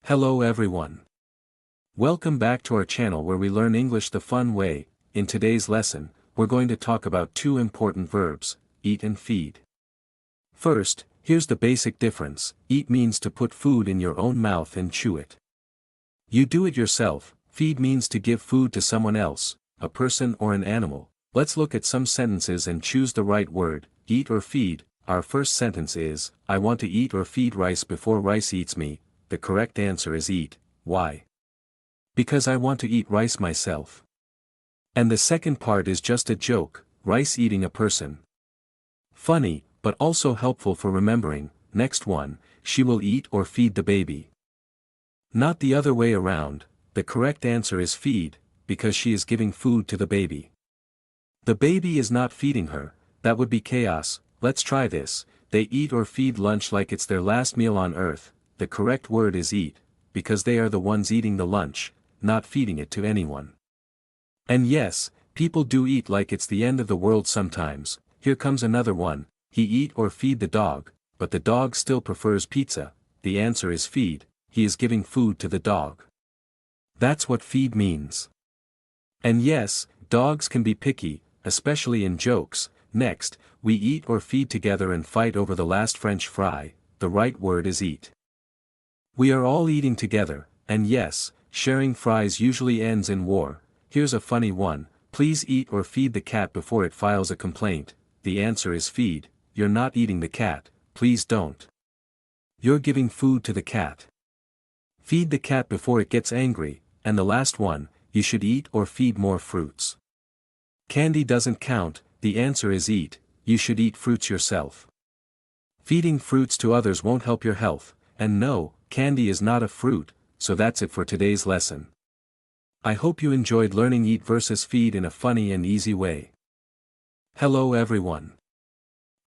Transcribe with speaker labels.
Speaker 1: Hello everyone. Welcome back to our channel where we learn English the fun way. In today's lesson, we're going to talk about two important verbs, eat and feed. First, here's the basic difference. Eat means to put food in your own mouth and chew it. You do it yourself. Feed means to give food to someone else, a person or an animal. Let's look at some sentences and choose the right word, eat or feed. Our first sentence is, I want to eat or feed rice before rice eats me. The correct answer is eat. Why? Because I want to eat rice myself. And the second part is just a joke, rice eating a person. Funny, but also helpful for remembering. Next one, she will eat or feed the baby. Not the other way around. The correct answer is feed, because she is giving food to the baby. The baby is not feeding her. That would be chaos. Let's try this. They eat or feed lunch like it's their last meal on earth. The correct word is eat, because they are the ones eating the lunch, not feeding it to anyone. And yes, people do eat like it's the end of the world sometimes. Here comes another one. He eat or feed the dog, but the dog still prefers pizza. The answer is feed. He is giving food to the dog. That's what feed means. And yes, dogs can be picky, especially in jokes. Next, we eat or feed together and fight over the last French fry. The right word is eat. We are all eating together, and yes, sharing fries usually ends in war. Here's a funny one. Please eat or feed the cat before it files a complaint. The answer is feed. You're not eating the cat, please don't. You're giving food to the cat. Feed the cat before it gets angry. And the last one, you should eat or feed more fruits. Candy doesn't count. The answer is eat. You should eat fruits yourself. Feeding fruits to others won't help your health, and no, candy is not a fruit. So that's it for today's lesson. I hope you enjoyed learning eat versus feed in a funny and easy way. Hello everyone.